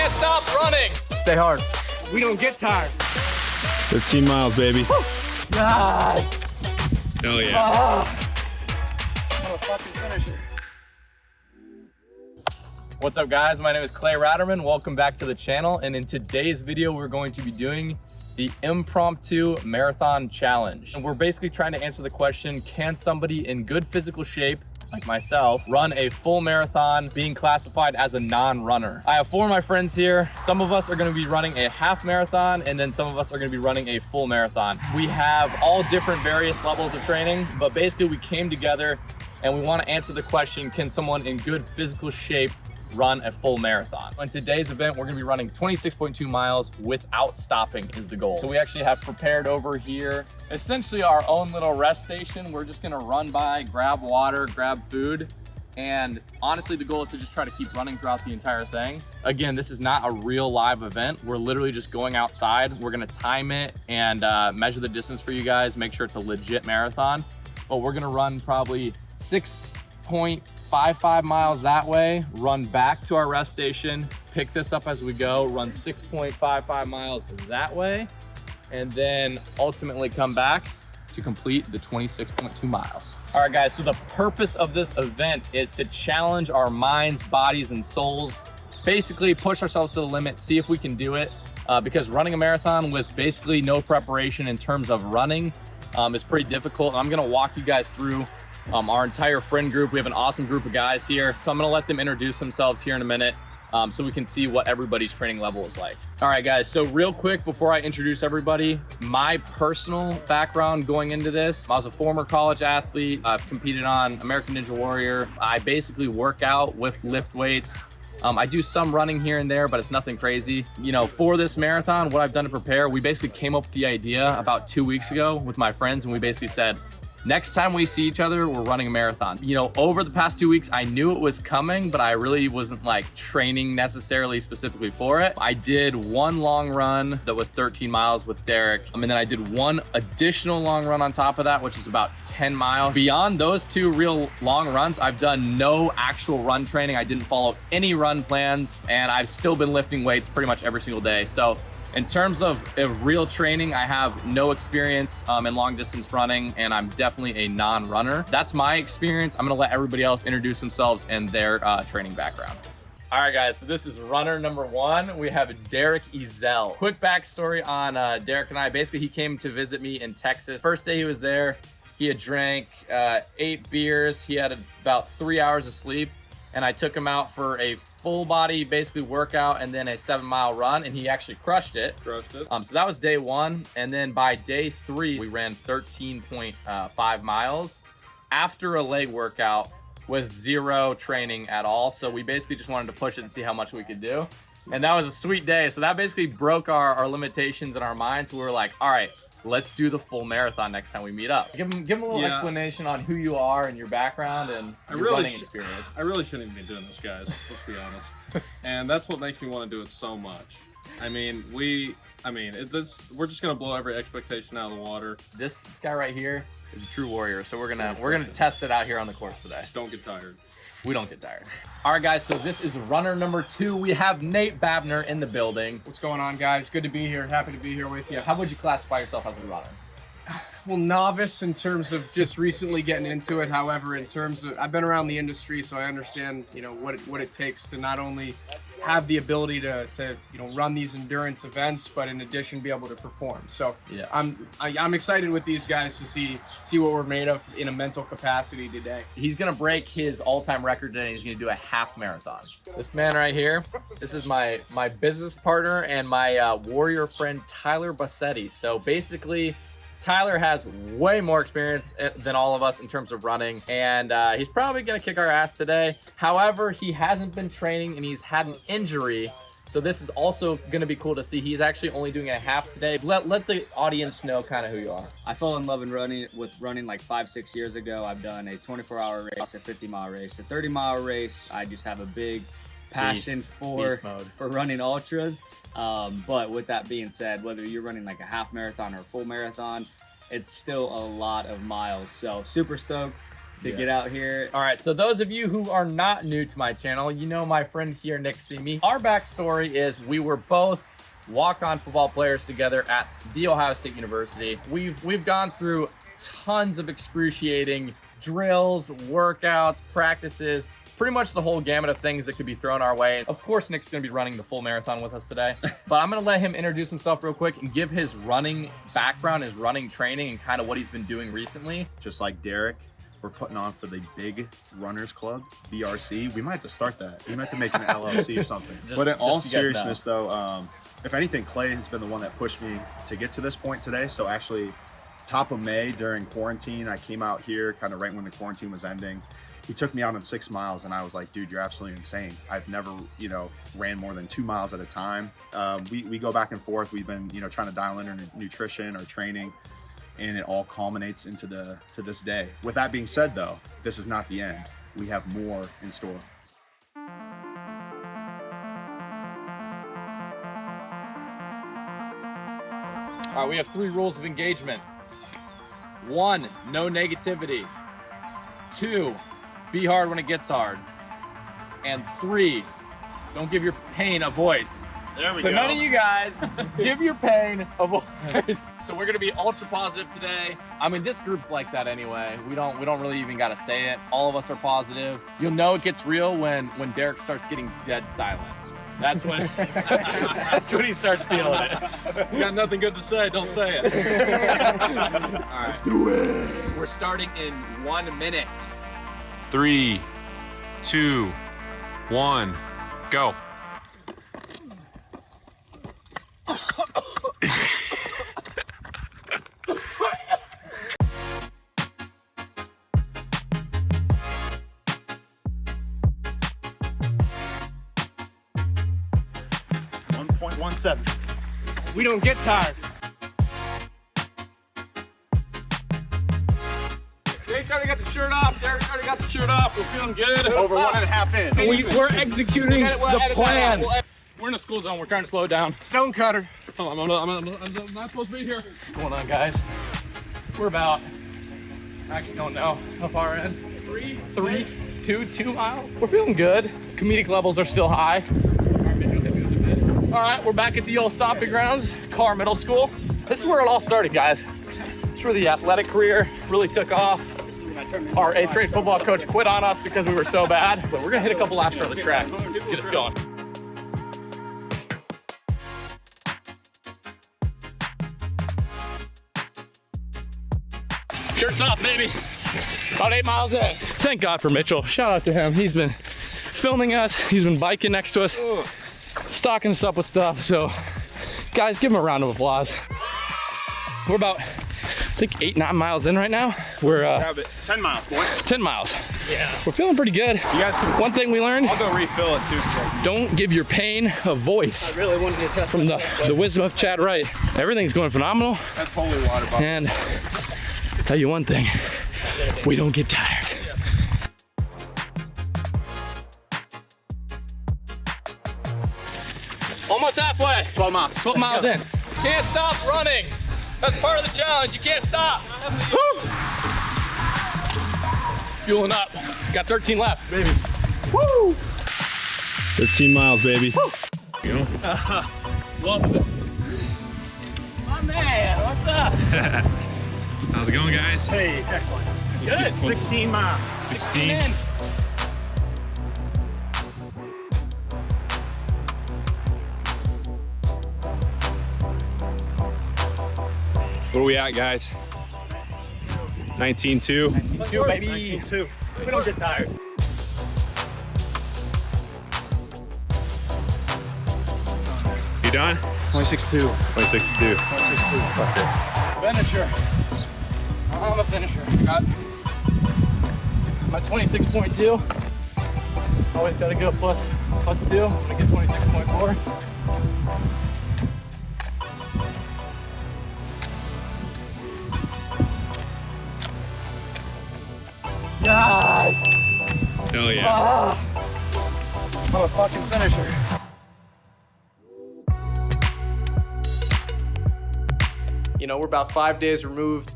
can't stop running. Stay hard. We don't get tired. 13 miles, baby. God. Hell yeah. I'm a fucking finisher. What's up, guys? My name is Raterman. Welcome back to the channel. And in today's video, we're going to be doing the Impromptu Marathon Challenge. And we're basically trying to answer the question, can somebody in good physical shape, like myself, run a full marathon being classified as a non-runner? I have four of my friends here. Some of us are gonna be running a half marathon, and then some of us are gonna be running a full marathon. We have all different various levels of training, but basically we came together and we wanna answer the question, can someone in good physical shape run a full marathon? In today's event, we're gonna be running 26.2 miles without stopping is the goal. So we actually have prepared over here, essentially our own little rest station. We're just gonna run by, grab water, grab food. And honestly, the goal is to just try to keep running throughout the entire thing. Again, this is not a real live event. We're literally just going outside. We're gonna time it and measure the distance for you guys, make sure it's a legit marathon. But we're gonna run probably 6.55 miles that way, run back to our rest station, pick this up as we go, run 6.55 miles that way, and then ultimately come back to complete the 26.2 miles. All right, guys, so the purpose of this event is to challenge our minds, bodies, and souls, basically push ourselves to the limit, see if we can do it, because running a marathon with basically no preparation in terms of running is pretty difficult. I'm gonna walk you guys through our entire friend group. We have an awesome group of guys here. So I'm gonna let them introduce themselves here in a minute so we can see what everybody's training level is like. All right, guys, so real quick before I introduce everybody, my personal background going into this, I was a former college athlete. I've competed on American Ninja Warrior. I basically work out with lift weights. I do some running here and there, but it's nothing crazy. You know, for this marathon, what I've done to prepare, we basically came up with the idea about 2 weeks ago with my friends, and we basically said, next time we see each other, we're running a marathon. You know, over the past 2 weeks, I knew it was coming, but I really wasn't like training necessarily specifically for it. I did one long run that was 13 miles with Derek. And then I did one additional long run on top of that, which is about 10 miles. Beyond those two real long runs, I've done no actual run training. I didn't follow any run plans, and I've still been lifting weights pretty much every single day. So in terms of real training, I have no experience in long distance running, and I'm definitely a non-runner. That's my experience. I'm gonna let everybody else introduce themselves and their training background. All right, guys, so this is runner number one. We have Derek Ezel. Quick backstory on Derek and I. Basically, he came to visit me in Texas. First day he was there, he had drank 8 beers. He had about 3 hours of sleep, and I took him out for a full body basically workout and then a 7-mile run, and he actually crushed it. So that was day one, and then by day 3 we ran 13.5 miles after a leg workout with 0 training at all. So we basically just wanted to push it and see how much we could do, and that was a sweet day. So that basically broke our limitations in our minds. We were like, all right, let's do the full marathon next time we meet up. Give him a little explanation on who you are and your background and your running experience. I really shouldn't even be doing this, guys. Let's be honest. And that's what makes me want to do it so much. I mean, we're just gonna blow every expectation out of the water. This guy right here is a true warrior. So we're gonna test it out here on the course today. Don't get tired. We don't get tired. All right, guys, so this is runner number 2. We have Nate Babner in the building. What's going on, guys? Good to be here. Happy to be here with you. How would you classify yourself as a runner? Well, novice in terms of just recently getting into it. However, in terms of, I've been around the industry, so I understand, you know, what it takes to not only have the ability to you know, run these endurance events, but in addition be able to perform. So yeah, I'm excited with these guys to see what we're made of in a mental capacity today. He's gonna break his all-time record today. He's gonna do a half marathon. This man right here, this is my business partner and my warrior friend Tyler Bassetti. So basically, Tyler has way more experience than all of us in terms of running, and he's probably gonna kick our ass today. However, he hasn't been training and he's had an injury, so this is also gonna be cool to see. He's actually only doing a half today. Let the audience know kind of who you are. I fell in love with running like 5-6 years ago. I've done a 24-hour race, a 50-mile race, a 30-mile race. I just have a big passion for running ultras. But with that being said, whether you're running like a half marathon or a full marathon, it's still a lot of miles. So super stoked to get out here. All right, so those of you who are not new to my channel, you know my friend here, Nick Simi. Our backstory is we were both walk-on football players together at The Ohio State University. We've gone through tons of excruciating drills, workouts, practices, pretty much the whole gamut of things that could be thrown our way. Of course, Nick's gonna be running the full marathon with us today, but I'm gonna let him introduce himself real quick and give his running background, his running training, and kind of what he's been doing recently. Just like Derek, we're putting on for the Big Runners Club, BRC. We might have to start that. We might have to make an LLC or something. But in all seriousness though, if anything, Clay has been the one that pushed me to get to this point today. So actually, top of May during quarantine, I came out here kind of right when the quarantine was ending. He took me out on 6 miles and I was like, dude, you're absolutely insane. I've never, ran more than 2 miles at a time. We go back and forth. We've been, trying to dial in our nutrition, our training, and it all culminates into to this day. With that being said though, this is not the end. We have more in store. All right, we have 3 rules of engagement. 1, no negativity. 2, be hard when it gets hard. And 3, don't give your pain a voice. There we So go. none of you guys give your pain a voice. So we're gonna be ultra positive today. I mean, this group's like that anyway. We don't really even gotta say it. All of us are positive. You'll know it gets real when Derek starts getting dead silent. That's when that's when he starts feeling it. You got nothing good to say, don't say it. All right. Let's do it. So we're starting in 1 minute. 3, 2, 1, go. We don't get tired. Jake's already got the shirt off. Derek's already got the shirt off. We're feeling good. Over 1.5 in. We're executing the plan. We're in a school zone. We're trying to slow it down. Stonecutter. Oh, I'm not supposed to be here. What's going on, guys? We're about, I actually don't know how far in. 2 miles. We're feeling good. Comedic levels are still high. All right, we're back at the old stomping grounds, Carr Middle School. This is where it all started, guys. It's where the athletic career really took off. Our 8th grade football coach quit on us because we were so bad, but we're gonna hit a couple laps around the track, get us going. Shirt's off, baby. About 8 miles in. Thank God for Mitchell. Shout out to him. He's been filming us. He's been biking next to us, stocking us up with stuff. So guys, give him a round of applause. We're about, I think 8, 9 miles in right now. We're 10 miles, boy. 10 miles. Yeah. We're feeling pretty good. You guys can, one thing we learned, I'll go refill it too. don't give your pain a voice. I really wanted to test From the wisdom of Chad Wright. Everything's going phenomenal. That's holy water, Bob. And I'll tell you one thing, we don't get tired. Almost halfway. 12 miles. 12 miles in. Can't stop running. That's part of the challenge. You can't stop. Woo. Fueling up. Got 13 left, baby. Woo! 13 miles, baby. Woo. You know? Love it. My man, what's up? How's it going, guys? Hey, excellent. Good. 16 miles. 16. In. What are we at, guys? 19.2. Let's do it, baby. 19.2. We don't get tired. You done? 26.2. 26.2. 26.2. Finisher. I'm a finisher. Got my 26.2. Always got to go plus 2. I'm gonna get 26.4. Yes! Hell yeah. I'm a fucking finisher. You know, we're about 5 days removed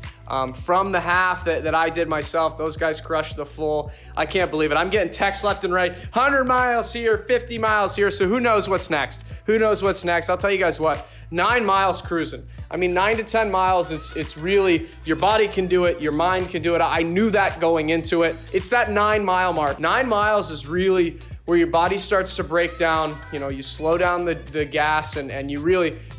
From the half that I did myself, those guys crushed the full. I can't believe it. I'm getting texts left and right, 100 miles here, 50 miles here, so who knows what's next? Who knows what's next? I'll tell you guys what, 9 miles cruising. I mean, 9 to 10 miles, it's really, your body can do it, your mind can do it. I knew that going into it. It's that 9 mile mark. 9 miles is really where your body starts to break down. You know, you slow down the gas and you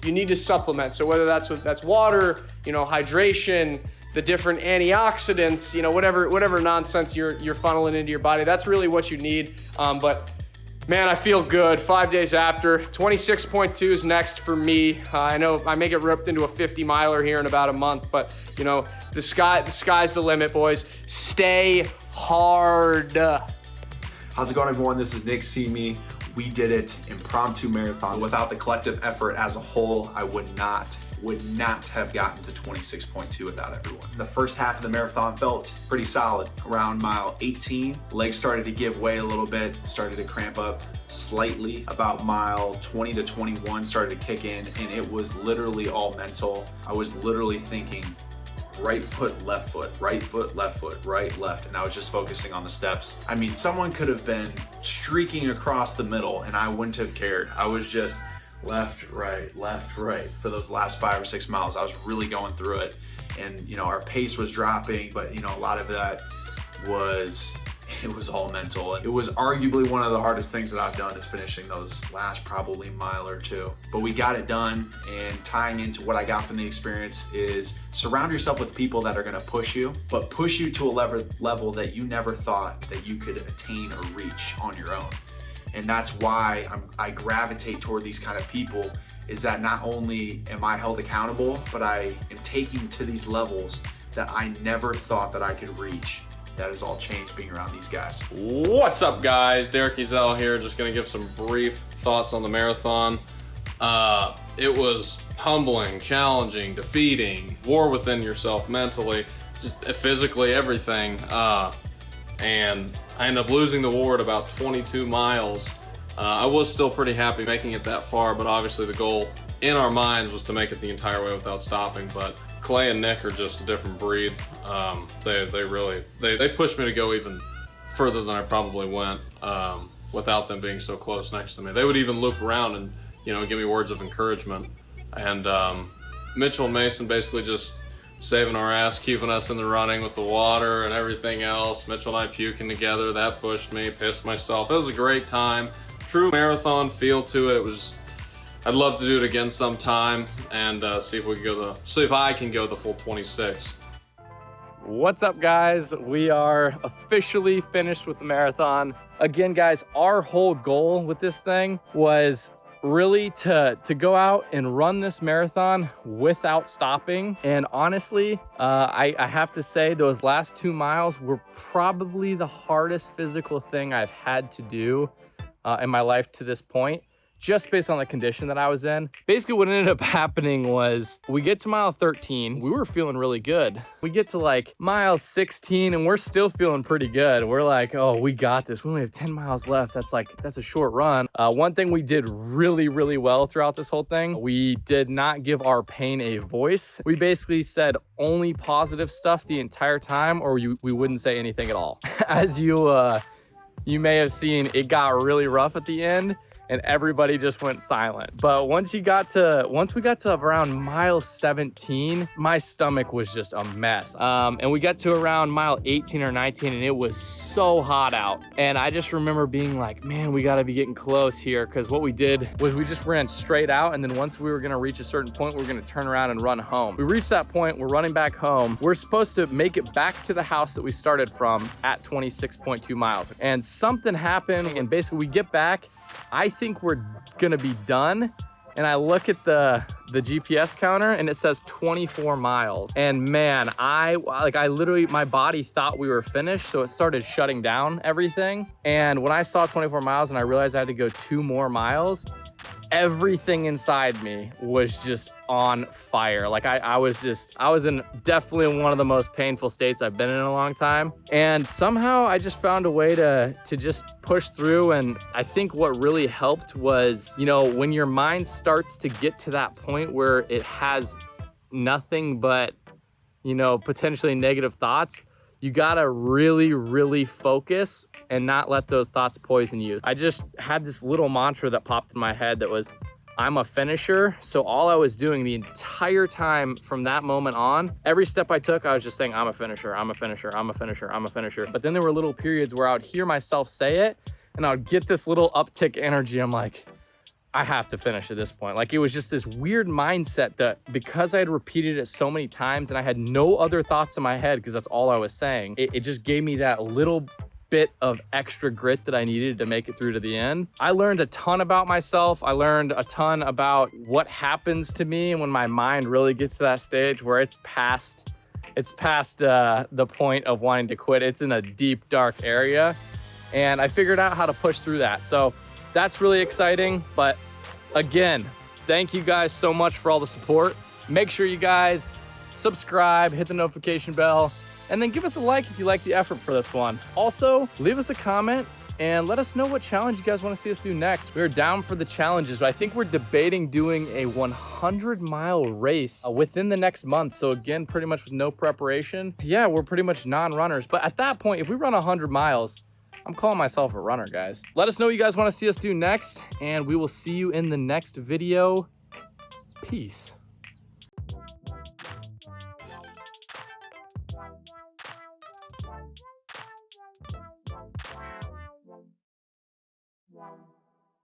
need to supplement. So whether that's water, you know, hydration, the different antioxidants, you know, whatever nonsense you're funneling into your body, that's really what you need. But man, I feel good 5 days after. 26.2 is next for me. I know I may get ripped into a 50 miler here in about a month, but you know, the sky's the limit, boys. Stay hard. How's it going, everyone? This is Nick See Me. We did it, Impromptu Marathon. Without the collective effort as a whole, I would not have gotten to 26.2 without everyone. The first half of the marathon felt pretty solid. Around mile 18, legs started to give way a little bit, started to cramp up slightly. About mile 20 to 21 started to kick in, and it was literally all mental. I was literally thinking, right foot, left foot, right foot, left foot, right, left. And I was just focusing on the steps. I mean, someone could have been streaking across the middle and I wouldn't have cared. I was just left, right for those last 5 or 6 miles. I was really going through it. And, you know, our pace was dropping, but, you know, a lot of that was all mental. It was arguably one of the hardest things that I've done is finishing those last probably mile or two. But we got it done, and tying into what I got from the experience is surround yourself with people that are gonna push you, but push you to a level that you never thought that you could attain or reach on your own. And that's why I gravitate toward these kind of people, is that not only am I held accountable, but I am taking to these levels that I never thought that I could reach. That has all changed being around these guys. What's up, guys? Derek Ezel here, just gonna give some brief thoughts on the marathon. It was humbling, challenging, defeating, war within yourself mentally, just physically, everything. And I ended up losing the war at about 22 miles. I was still pretty happy making it that far, but obviously the goal in our minds was to make it the entire way without stopping. But Clay and Nick are just a different breed. They pushed me to go even further than I probably went without them being so close next to me. They would even loop around and, you know, give me words of encouragement. And Mitchell and Mason basically just saving our ass, keeping us in the running with the water and everything else. Mitchell and I puking together, that pushed me, pissed myself. It was a great time. True marathon feel to it. I'd love to do it again sometime and see if I can go the full 26. What's up, guys? We are officially finished with the marathon. Again, guys, our whole goal with this thing was really to go out and run this marathon without stopping. And honestly, I have to say those last 2 miles were probably the hardest physical thing I've had to do in my life to this point, just based on the condition that I was in. Basically what ended up happening was we get to mile 13, we were feeling really good. We get to like mile 16 and we're still feeling pretty good. We're like, oh, we got this. We only have 10 miles left. That's a short run. One thing we did really, really well throughout this whole thing, we did not give our pain a voice. We basically said only positive stuff the entire time, or we wouldn't say anything at all. As you may have seen, it got really rough at the end and everybody just went silent. But once we got to around mile 17, my stomach was just a mess. And we got to around mile 18 or 19 and it was so hot out. And I just remember being like, man, we gotta be getting close here. Cause what we did was we just ran straight out. And then once we were gonna reach a certain point, we were gonna turn around and run home. We reached that point, we're running back home. We're supposed to make it back to the house that we started from at 26.2 miles. And something happened and basically we get back, I think we're gonna be done. And I look at the GPS counter and it says 24 miles. And man, I literally, my body thought we were finished. So it started shutting down everything. And when I saw 24 miles and I realized I had to go 2 more miles, everything inside me was just on fire. Like I was in definitely one of the most painful states I've been in a long time. And somehow I just found a way to just push through. And I think what really helped was, you know, when your mind starts to get to that point where it has nothing but you know, potentially negative thoughts, you gotta really, really focus and not let those thoughts poison you. I just had this little mantra that popped in my head that was, I'm a finisher. So all I was doing the entire time from that moment on, every step I took, I was just saying, I'm a finisher, I'm a finisher, I'm a finisher, I'm a finisher. But then there were little periods where I would hear myself say it and I would get this little uptick energy. I'm like, I have to finish at this point. Like, it was just this weird mindset that because I had repeated it so many times and I had no other thoughts in my head because that's all I was saying, it just gave me that little bit of extra grit that I needed to make it through to the end. I learned a ton about myself. I learned a ton about what happens to me when my mind really gets to that stage where it's past the point of wanting to quit. It's in a deep, dark area. And I figured out how to push through that. So that's really exciting. But again, thank you guys so much for all the support. Make sure you guys subscribe, hit the notification bell, and then give us a like if you like the effort for this one. Also, leave us a comment and let us know what challenge you guys want to see us do next. We're down for the challenges. I think we're debating doing a 100-mile race within the next month. So again, pretty much with no preparation. Yeah, we're pretty much non-runners. But at that point, if we run 100 miles, I'm calling myself a runner, guys. Let us know what you guys want to see us do next, and we will see you in the next video. Peace.